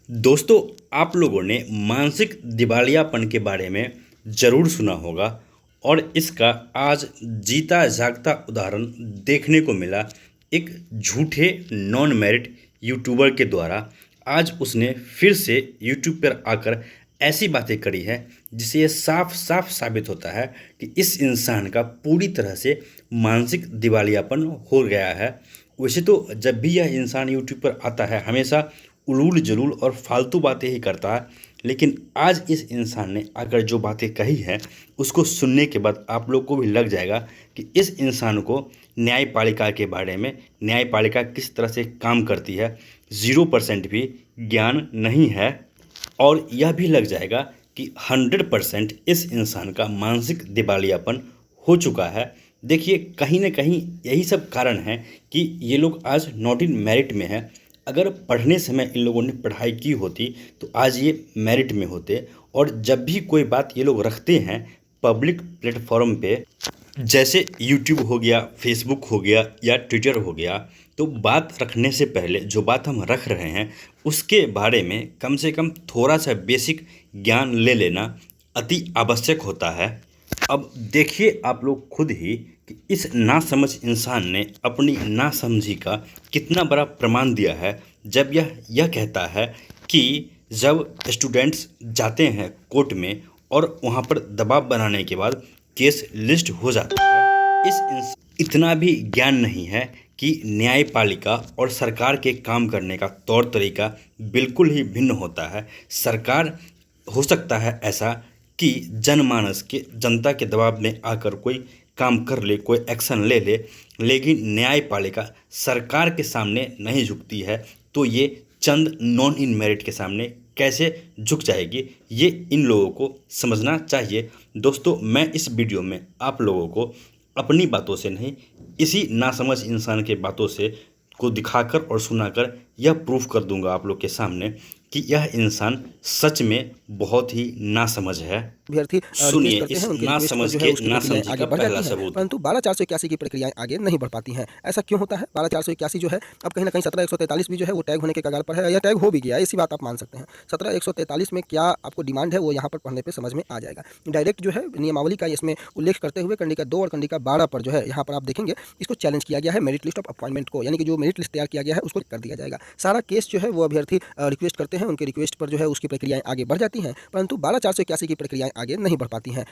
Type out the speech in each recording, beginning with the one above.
दोस्तों, आप लोगों ने मानसिक दिवालियापन के बारे में ज़रूर सुना होगा और इसका आज जीता जागता उदाहरण देखने को मिला एक झूठे नॉन मेरिट यूट्यूबर के द्वारा। आज उसने फिर से यूट्यूब पर आकर ऐसी बातें करी है जिससे ये साफ साफ साबित होता है कि इस इंसान का पूरी तरह से मानसिक दिवालियापन हो गया है। वैसे तो जब भी यह इंसान यूट्यूब पर आता है हमेशा उलूल जलूल और फालतू बातें ही करता है, लेकिन आज इस इंसान ने अगर जो बातें कही हैं उसको सुनने के बाद आप लोग को भी लग जाएगा कि इस इंसान को न्यायपालिका के बारे में, न्यायपालिका किस तरह से काम करती है, 0% भी ज्ञान नहीं है। और यह भी लग जाएगा कि 100% इस इंसान का मानसिक दिवालियापन हो चुका है। देखिए, कहीं ना कहीं यही सब कारण है कि ये लोग आज नॉट इन मेरिट में है। अगर पढ़ने समय इन लोगों ने पढ़ाई की होती तो आज ये मेरिट में होते। और जब भी कोई बात ये लोग रखते हैं पब्लिक प्लेटफॉर्म पे, जैसे यूट्यूब हो गया, फेसबुक हो गया या ट्विटर हो गया, तो बात रखने से पहले जो बात हम रख रहे हैं उसके बारे में कम से कम थोड़ा सा बेसिक ज्ञान ले लेना अति आवश्यक होता है। अब देखिए आप लोग खुद ही कि इस नासमझ इंसान ने अपनी नासमझी का कितना बड़ा प्रमाण दिया है जब यह कहता है कि जब स्टूडेंट्स जाते हैं कोर्ट में और वहाँ पर दबाव बनाने के बाद केस लिस्ट हो जाता है। इतना भी ज्ञान नहीं है कि न्यायपालिका और सरकार के काम करने का तौर तरीका बिल्कुल ही भिन्न होता है। सरकार हो सकता है ऐसा कि जनमानस के, जनता के दबाव में आकर कोई काम कर ले, कोई एक्शन ले ले, लेकिन न्यायपालिका सरकार के सामने नहीं झुकती है तो ये चंद नॉन इन मेरिट के सामने कैसे झुक जाएगी, ये इन लोगों को समझना चाहिए। दोस्तों, मैं इस वीडियो में आप लोगों को अपनी बातों से नहीं, इसी नासमझ इंसान के बातों से को दिखाकर और सुनाकर यह प्रूफ कर दूंगा आप लोग के सामने कि यह इंसान सच में बहुत ही नासमझ है। अभ्यर्थी सुनिए रिक्वेस्ट करते इस हैं, उनके रिक्वेस्ट पर नासमझ जो है के उसकी प्रक्रियाएं नासमझी आगे का बढ़ पहला जाती हैं, सबूत। परंतु 12/481 की प्रक्रियाएं आगे नहीं बढ़ पाती हैं। ऐसा क्यों होता है? 12/481 जो है अब कहीं ना कहीं 17/143 भी जो है वो टैग होने के कगार पर है, या टैग हो भी गया है, इसी बात आप मान सकते हैं। 17/143 में क्या आपको डिमांड है वो यहाँ पर पढ़ने पर समझ में आ जाएगा। डायरेक्ट जो है नियमावली का इसमें उल्लेख करते हुए कंडिका 2 और कंडिका 12 पर जो है यहाँ पर आप देखेंगे इसको चैलेंज किया गया है मेरिट लिस्ट ऑफ अपॉइंटमेंट को, यानी कि जो मेरिट लिस्ट तैयार किया गया है उसको कर दिया जाएगा। सारा केस जो है वो अभ्यर्थी रिक्वेस्ट करते हैं, उनके रिक्वेस्ट पर जो है उसकी प्रक्रियाएं आगे बढ़ जाती हैं, परंतु 12/481 की प्रक्रियाएं आगे नहीं बढ़ पाती हैं।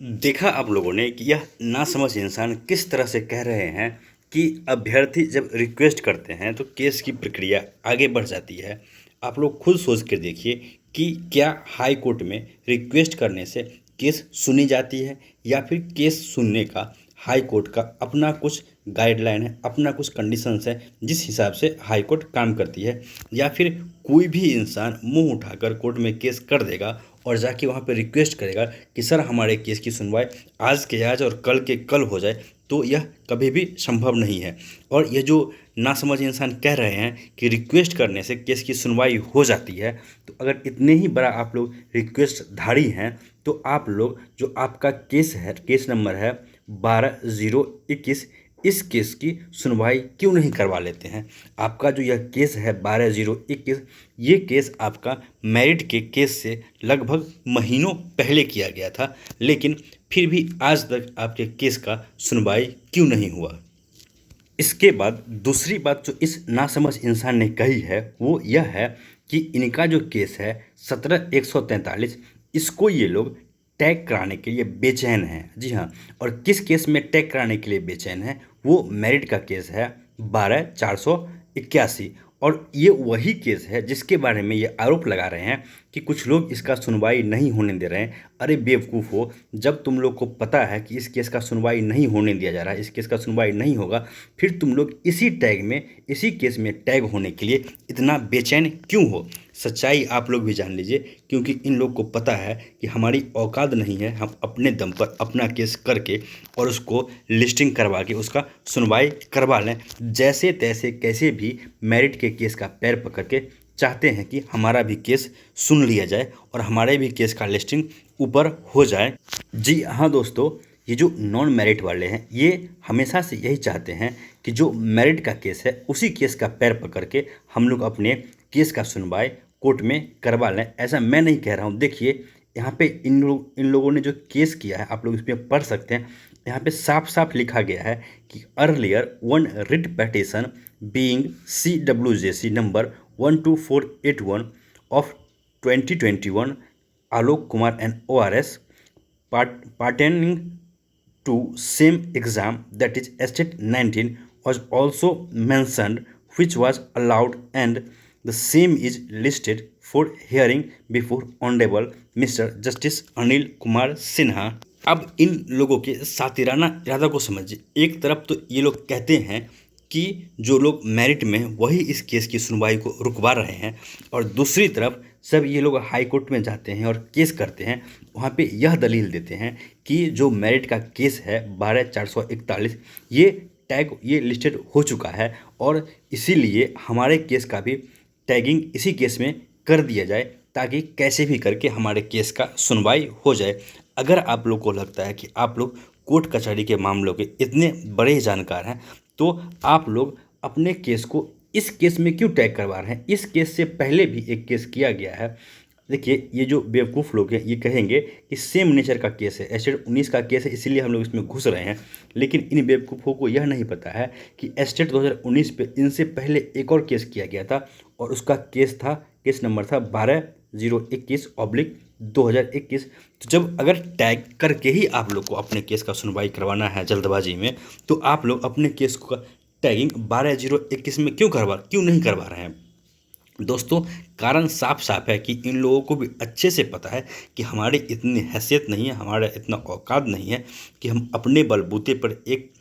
देखा आप लोगों ने कि यह नासमझ इंसान किस तरह से कह रहे हैं कि अभ्यर्थी जब रिक्वेस्ट करते हैं तो केस की प्रक्रिया आगे बढ़ जाती है। आप लोग खुद सोच कर देखिए कि क्या हाई कोर्ट में रिक्वेस्ट करने से केस सुनी जाती है, या फिर केस सुनने का हाई कोर्ट का अपना कुछ गाइडलाइन है, अपना कुछ कंडीशंस है जिस हिसाब से हाई कोर्ट काम करती है, या फिर कोई भी इंसान मुंह उठाकर कोर्ट में केस कर देगा और जाके वहाँ पे रिक्वेस्ट करेगा कि सर हमारे केस की सुनवाई आज के आज और कल के कल हो जाए, तो यह कभी भी संभव नहीं है। और ये जो नासमझ इंसान कह रहे हैं कि रिक्वेस्ट करने से केस की सुनवाई हो जाती है, तो अगर इतने ही बड़ा आप लोग रिक्वेस्ट धारी हैं तो आप लोग जो आपका केस है, केस नंबर है 12/021, इस केस की सुनवाई क्यों नहीं करवा लेते हैं। आपका जो यह केस है 12/021, ये केस आपका मेरिट के केस से लगभग महीनों पहले किया गया था, लेकिन फिर भी आज तक आपके केस का सुनवाई क्यों नहीं हुआ। इसके बाद दूसरी बात जो इस नासमझ इंसान ने कही है वो यह है कि इनका जो केस है 17/143, इसको ये लोग टैग कराने के लिए बेचैन हैं। जी हाँ, और किस केस में टैग कराने के लिए बेचैन है? वो मेरिट का केस है 12/481, और ये वही केस है जिसके बारे में ये आरोप लगा रहे हैं कि कुछ लोग इसका सुनवाई नहीं होने दे रहे हैं। अरे बेवकूफ़ हो, जब तुम लोग को पता है कि इस केस का सुनवाई नहीं होने दिया जा रहा है, इस केस का सुनवाई नहीं होगा, फिर तुम लोग इसी टैग में, इसी केस में टैग होने के लिए इतना बेचैन क्यों हो? सच्चाई आप लोग भी जान लीजिए, क्योंकि इन लोग को पता है कि हमारी औकात नहीं है हम अपने दम पर अपना केस करके और उसको लिस्टिंग करवा के उसका सुनवाई करवा लें। जैसे तैसे कैसे भी मेरिट के केस का पैर पकड़ के चाहते हैं कि हमारा भी केस सुन लिया जाए और हमारे भी केस का लिस्टिंग ऊपर हो जाए। जी हाँ दोस्तों, ये जो नॉन मेरिट वाले हैं ये हमेशा से यही चाहते हैं कि जो मेरिट का केस है उसी केस का पैर पकड़ के हम लोग अपने केस का सुनवाई कोर्ट में करवा लें, ऐसा मैं नहीं कह रहा हूँ। देखिए यहाँ पे इन लोगों ने जो केस किया है आप लोग इसमें पढ़ सकते हैं। यहाँ पे साफ साफ लिखा गया है कि earlier one writ petition being CWJC number 12481 of 2021 Alok Kumar and ORS pertaining to same exam, that is state 19, was also mentioned, which was allowed, and the same is listed for hearing before honorable Mr. Justice Anil Kumar Sinha। अब इन लोगों के सातिराना इरादा को समझिए। एक तरफ तो ये लोग कहते हैं कि जो लोग मेरिट में हैं वही इस केस की सुनवाई को रुकवा रहे हैं, और दूसरी तरफ सब ये लोग हाई कोर्ट में जाते हैं और केस करते हैं, वहाँ पे यह दलील देते हैं कि जो मेरिट का केस है 12441 ये टैग ये लिस्टेड हो चुका है, और इसीलिए हमारे केस का भी टैगिंग इसी केस में कर दिया जाए, ताकि कैसे भी करके हमारे केस का सुनवाई हो जाए। अगर आप लोग को लगता है कि आप लोग कोर्ट कचहरी के मामलों के इतने बड़े जानकार हैं, तो आप लोग अपने केस को इस केस में क्यों टैग करवा रहे हैं? इस केस से पहले भी एक केस किया गया है। देखिए ये जो बेवकूफ़ लोग हैं ये कहेंगे कि सेम नेचर का केस है, एस्टेट 19 का केस है, इसीलिए हम लोग इसमें घुस रहे हैं। लेकिन इन बेवकूफ़ों को यह नहीं पता है कि एस्टेट 2019 पे इनसे पहले एक और केस किया गया था, और उसका केस नंबर था 12021/2021। तो जब अगर टैग करके ही आप लोग को अपने केस का सुनवाई करवाना है जल्दबाजी में, तो आप लोग अपने केस का टैगिंग 12021 में क्यों नहीं करवा रहे हैं? दोस्तों कारण साफ साफ है कि इन लोगों को भी अच्छे से पता है कि हमारी इतनी हैसियत नहीं है, हमारा इतना औकात नहीं है कि हम अपने बलबूते पर एक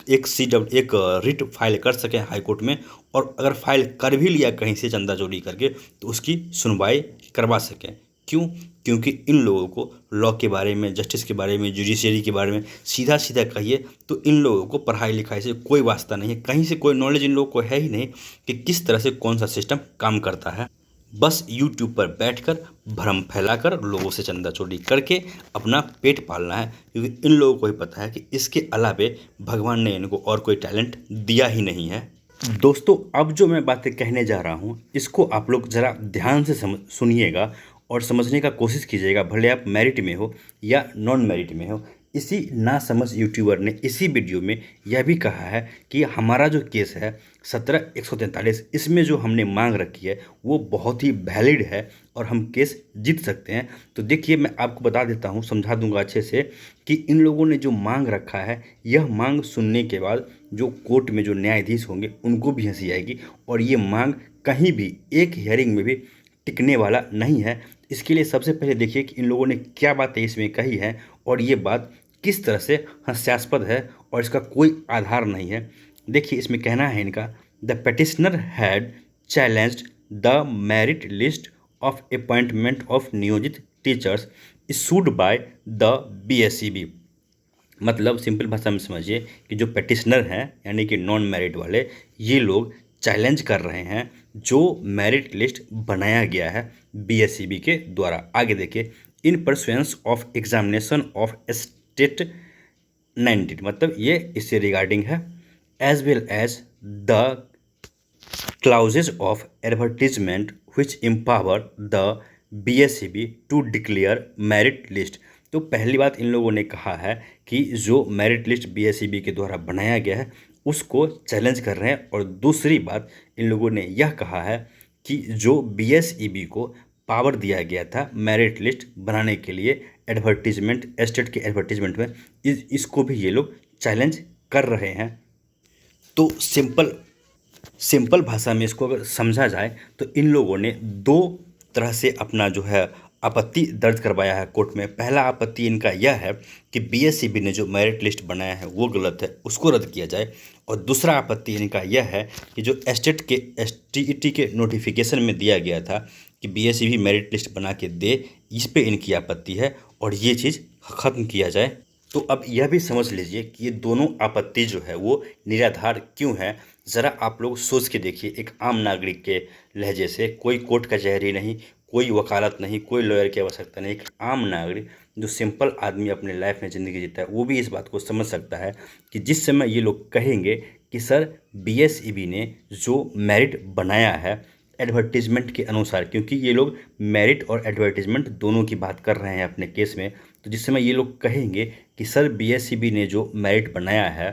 रिट फाइल कर सकें हाई कोर्ट में, और अगर फाइल कर भी लिया कहीं से चंदा चोरी करके तो उसकी सुनवाई करवा सकें। क्यों? क्योंकि इन लोगों को लॉ के बारे में, जस्टिस के बारे में, जुडिशरी के बारे में सीधा सीधा कहिए तो इन लोगों को पढ़ाई लिखाई से कोई वास्ता नहीं है, कहीं से कोई नॉलेज इन लोगों को है ही नहीं कि किस तरह से कौन सा सिस्टम काम करता है। बस यूट्यूब पर बैठकर भ्रम फैलाकर लोगों से चंदा चोरी करके अपना पेट पालना है, क्योंकि इन लोगों को ही पता है कि इसके अलावे भगवान ने इनको और कोई टैलेंट दिया ही नहीं है। दोस्तों अब जो मैं बातें कहने जा रहा हूँ इसको आप लोग ज़रा ध्यान से सुनिएगा और समझने का कोशिश कीजिएगा, भले आप मेरिट में हो या नॉन मेरिट में हो। इसी नासमझ यूट्यूबर ने इसी वीडियो में यह भी कहा है कि हमारा जो केस है 17143, इसमें जो हमने मांग रखी है वो बहुत ही वैलिड है और हम केस जीत सकते हैं। तो देखिए मैं आपको बता देता हूँ, समझा दूंगा अच्छे से कि इन लोगों ने जो मांग रखा है, यह मांग सुनने के बाद जो कोर्ट में जो न्यायाधीश होंगे उनको भी हंसी आएगी, और ये मांग कहीं भी एक हियरिंग में भी टिकने वाला नहीं है। इसके लिए सबसे पहले देखिए कि इन लोगों ने क्या बातें इसमें कही है, और ये बात किस तरह से हास्यास्पद है और इसका कोई आधार नहीं है। देखिए इसमें कहना है इनका, the petitioner had challenged the merit list of appointment of नियोजित teachers issued by the BSEB। मतलब सिंपल भाषा में समझिए कि जो पेटिशनर हैं यानी कि नॉन मेरिट वाले, ये लोग चैलेंज कर रहे हैं जो मेरिट लिस्ट बनाया गया है BSEB के द्वारा। आगे देखिए, in pursuance of examination of state 19, मतलब ये इससे रिगार्डिंग है, as well as the clauses of advertisement which empower the BSEB to declare merit list। तो पहली बात इन लोगों ने कहा है कि जो मेरिट लिस्ट BSEB के द्वारा बनाया गया है उसको चैलेंज कर रहे हैं, और दूसरी बात इन लोगों ने यह कहा है कि जो BSEB को पावर दिया गया था मेरिट लिस्ट बनाने के लिए एडवर्टीजमेंट, स्टेट के एडवर्टीजमेंट में, इसको भी ये लोग चैलेंज कर रहे हैं। तो सिंपल भाषा में इसको अगर समझा जाए तो इन लोगों ने दो तरह से अपना जो है आपत्ति दर्ज करवाया है कोर्ट में। पहला आपत्ति इनका यह है कि BSEB ने जो मेरिट लिस्ट बनाया है वो गलत है, उसको रद्द किया जाए, और दूसरा आपत्ति इनका यह है कि जो स्टेट के STET के नोटिफिकेशन में दिया गया था कि BSEB मेरिट लिस्ट बना के दे, इस पे इनकी आपत्ति है और ये चीज़ ख़त्म किया जाए। तो अब यह भी समझ लीजिए कि ये दोनों आपत्ति जो है वो निराधार क्यों है। ज़रा आप लोग सोच के देखिए, एक आम नागरिक के लहजे से, कोई कोर्ट कचहरी नहीं, कोई वकालत नहीं, कोई लॉयर की आवश्यकता नहीं, एक आम नागरिक जो सिंपल आदमी अपने लाइफ में ज़िंदगी जीता है वो भी इस बात को समझ सकता है कि जिस समय ये लोग कहेंगे कि सर BSEB ने जो मेरिट बनाया है एडवर्टीजमेंट के अनुसार, क्योंकि ये लोग मेरिट और एडवर्टीजमेंट दोनों की बात कर रहे हैं अपने केस में, तो जिस समय ये लोग कहेंगे कि सर बीएसईबी ने जो मेरिट बनाया है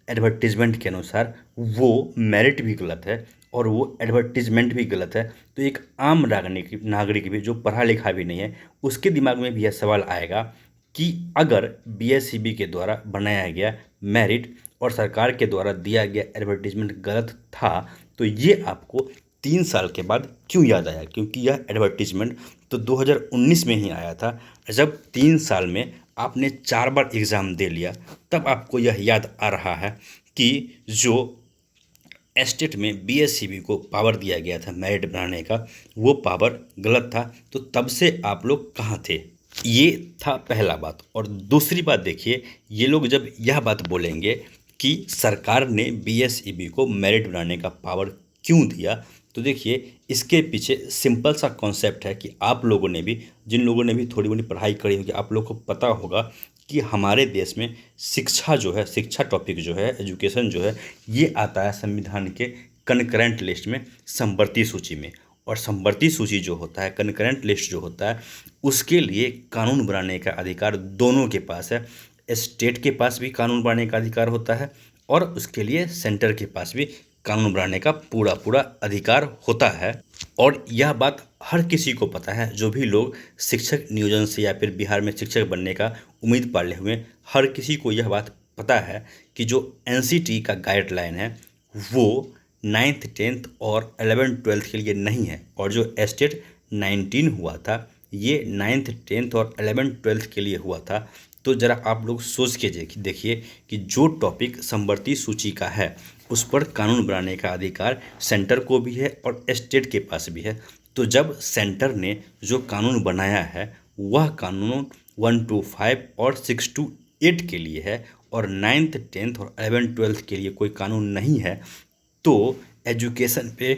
एडवर्टीजमेंट के अनुसार वो मेरिट भी गलत है और वो एडवर्टीजमेंट भी गलत है, तो एक आम नागरिक भी जो पढ़ा लिखा भी नहीं है उसके दिमाग में भी यह सवाल आएगा कि अगर बीएसईबी के द्वारा बनाया गया मेरिट और सरकार के द्वारा दिया गया एडवर्टीजमेंट गलत था, तो ये आपको 3 साल के बाद क्यों याद आया? क्योंकि यह एडवर्टीजमेंट तो 2019 में ही आया था। जब 3 साल में आपने 4 बार एग्ज़ाम दे लिया तब आपको यह याद आ रहा है कि जो एस्टेट में बीएसईबी को पावर दिया गया था मेरिट बनाने का वो पावर गलत था, तो तब से आप लोग कहाँ थे? ये था पहला बात। और दूसरी बात देखिए, ये लोग जब यह बात बोलेंगे कि सरकार ने बीएसईबी को मेरिट बनाने का पावर क्यों दिया, तो देखिए इसके पीछे सिंपल सा कॉन्सेप्ट है कि आप लोगों ने भी, जिन लोगों ने भी थोड़ी मोड़ी पढ़ाई करी होगी, आप लोग को पता होगा कि हमारे देश में शिक्षा जो है, शिक्षा टॉपिक जो है, एजुकेशन जो है, ये आता है संविधान के कनकरेंट लिस्ट में, समवर्ती सूची में। और समवर्ती सूची जो होता है, कनकरेंट लिस्ट जो होता है, उसके लिए कानून बनाने का अधिकार दोनों के पास है। स्टेट के पास भी कानून बनाने का अधिकार होता है और उसके लिए सेंटर के पास भी कानून बनाने का पूरा पूरा अधिकार होता है। और यह बात हर किसी को पता है, जो भी लोग शिक्षक नियोजन से या फिर बिहार में शिक्षक बनने का उम्मीद पाले हुए, हर किसी को यह बात पता है कि जो एनसीटी का गाइडलाइन है वो 9th 10th और 11th 12th के लिए नहीं है, और जो एस्टेट 19 हुआ था ये 9th 10th और 11th 12th के लिए हुआ था। तो ज़रा आप लोग सोच के देखिए कि जो टॉपिक समवर्ती सूची का है उस पर कानून बनाने का अधिकार सेंटर को भी है और स्टेट के पास भी है। तो जब सेंटर ने जो कानून बनाया है वह कानून 1 to 5 और 6 to 8 के लिए है और 9th 10th और 11th 12th के लिए कोई कानून नहीं है, तो एजुकेशन पे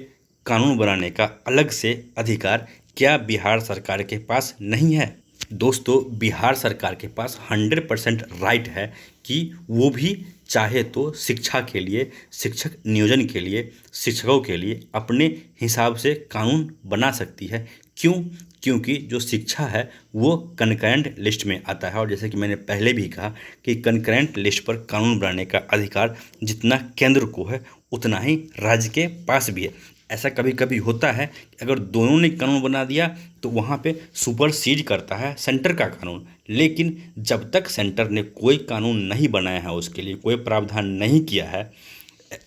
कानून बनाने का अलग से अधिकार क्या बिहार सरकार के पास नहीं है? दोस्तों, बिहार सरकार के पास 100% राइट है कि वो भी चाहे तो शिक्षा के लिए, शिक्षक नियोजन के लिए, शिक्षकों के लिए अपने हिसाब से कानून बना सकती है। क्यों? क्योंकि जो शिक्षा है वो कनकरेंट लिस्ट में आता है, और जैसे कि मैंने पहले भी कहा कि कनकरेंट लिस्ट पर कानून बनाने का अधिकार जितना केंद्र को है उतना ही राज्य के पास भी है। ऐसा कभी कभी होता है कि अगर दोनों ने कानून बना दिया तो वहाँ पे सुपरसीड करता है सेंटर का कानून, लेकिन जब तक सेंटर ने कोई कानून नहीं बनाया है, उसके लिए कोई प्रावधान नहीं किया है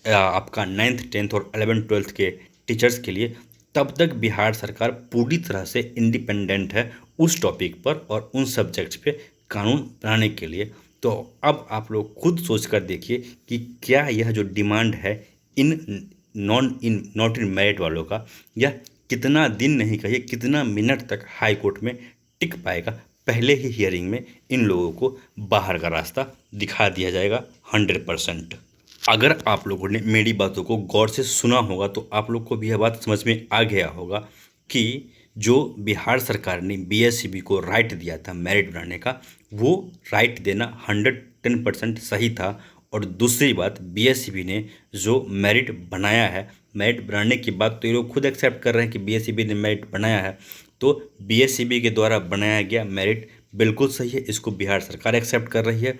आपका 9th 10th और 11th 12th के टीचर्स के लिए, तब तक बिहार सरकार पूरी तरह से इंडिपेंडेंट है उस टॉपिक पर और उन सब्जेक्ट्स पे कानून बनाने के लिए। तो अब आप लोग खुद सोच कर देखिए कि क्या यह जो डिमांड है नॉट इन मेरिट वालों का, यह कितना दिन नहीं कहिए कितना मिनट तक हाई कोर्ट में टिक पाएगा। पहले ही हियरिंग में इन लोगों को बाहर का रास्ता दिखा दिया जाएगा 100%। अगर आप लोगों ने मेरी बातों को गौर से सुना होगा तो आप लोग को भी यह बात समझ में आ गया होगा कि जो बिहार सरकार ने बीएसईबी को राइट दिया था मेरिट बनाने का, वो राइट देना 110% सही था। और दूसरी बात, बीएसईबी ने जो मेरिट बनाया है, मेरिट बनाने की बात तो ये लोग खुद एक्सेप्ट कर रहे हैं कि बीएसईबी ने मेरिट बनाया है, तो बीएसईबी के द्वारा बनाया गया मेरिट बिल्कुल सही है, इसको बिहार सरकार एक्सेप्ट कर रही है।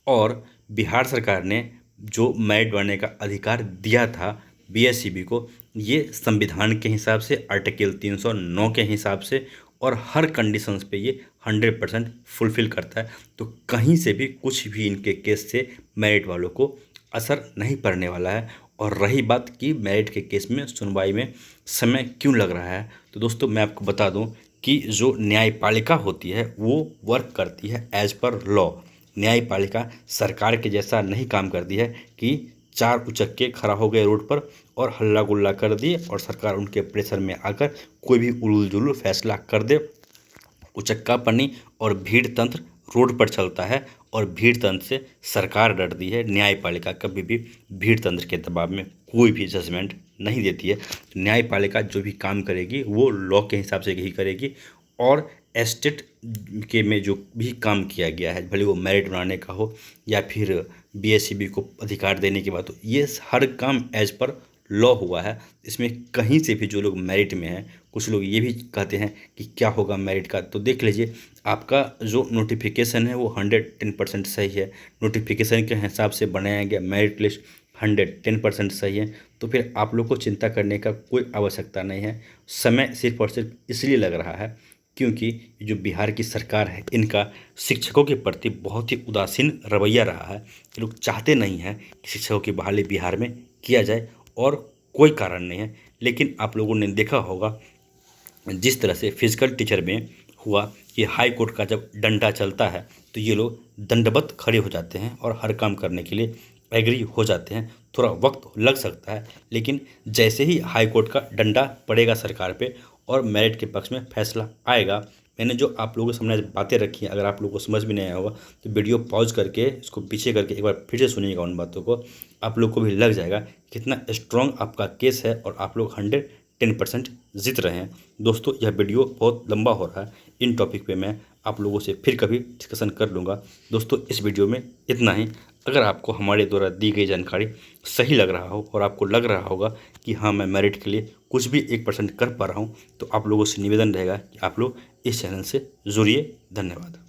और बिहार सरकार ने जो मेरिट बनाने का अधिकार दिया था बीएसईबी को, ये संविधान के हिसाब से आर्टिकल 309 के हिसाब से और हर कंडीशंस पे ये 100% फुलफ़िल करता है। तो कहीं से भी कुछ भी इनके केस से मेरिट वालों को असर नहीं पड़ने वाला है। और रही बात कि मेरिट के केस में सुनवाई में समय क्यों लग रहा है, तो दोस्तों मैं आपको बता दूं कि जो न्यायपालिका होती है वो वर्क करती है एज़ पर लॉ। न्यायपालिका सरकार के जैसा नहीं काम करती है कि चार उचक्के खड़ा हो गए रोड पर और हल्ला गुल्ला कर दिए और सरकार उनके प्रेशर में आकर कोई भी उलूल जुलूल फैसला कर दे। उचक्कापनी और भीड़ तंत्र रोड पर चलता है और भीड़ तंत्र से सरकार डरती है। न्यायपालिका कभी भी भीड़ तंत्र के दबाव में कोई भी जजमेंट नहीं देती है। तो न्यायपालिका जो भी काम करेगी वो लॉ के हिसाब से ही करेगी। और एस्टेट के में जो भी काम किया गया है, भले वो मेरिट बनाने का हो या फिर बीएसईबी को अधिकार देने की बात हो, ये हर काम एज पर लॉ हुआ है, इसमें कहीं से भी जो लोग मेरिट में हैं, कुछ लोग ये भी कहते हैं कि क्या होगा मेरिट का, तो देख लीजिए आपका जो नोटिफिकेशन है वो 110% सही है। नोटिफिकेशन के हिसाब से बनाया गया मेरिट लिस्ट 110% सही है। तो फिर आप लोग को चिंता करने का कोई आवश्यकता नहीं है। समय सिर्फ और सिर्फ इसलिए लग रहा है क्योंकि जो बिहार की सरकार है, इनका शिक्षकों के प्रति बहुत ही उदासीन रवैया रहा है। ये लोग चाहते नहीं हैं कि शिक्षकों की बहाली बिहार में किया जाए, और कोई कारण नहीं है। लेकिन आप लोगों ने देखा होगा जिस तरह से फिजिकल टीचर में हुआ कि हाई कोर्ट का जब डंडा चलता है तो ये लोग दंडवत खड़े हो जाते हैं और हर काम करने के लिए एग्री हो जाते हैं। थोड़ा वक्त लग सकता है, लेकिन जैसे ही हाई कोर्ट का डंडा पड़ेगा सरकार पे और मेरिट के पक्ष में फैसला आएगा, मैंने जो आप लोगों के सामने बातें रखी हैं, अगर आप लोगों को समझ में नहीं आया होगा तो वीडियो पॉज करके इसको पीछे करके एक बार फिर से सुनिएगा उन बातों को। आप लोग को भी लग जाएगा कितना स्ट्रॉन्ग आपका केस है और आप लोग 110% जीत रहे हैं। दोस्तों, यह वीडियो बहुत लंबा हो रहा है, इन टॉपिक पे मैं आप लोगों से फिर कभी डिस्कशन कर लूँगा। दोस्तों, इस वीडियो में इतना ही। अगर आपको हमारे द्वारा दी गई जानकारी सही लग रहा हो और आपको लग रहा होगा कि हाँ, मैं मेरिट के लिए कुछ भी 1% कर पा रहा हूँ, तो आप लोगों से निवेदन रहेगा कि आप लोग इस चैनल से जुड़िए। धन्यवाद।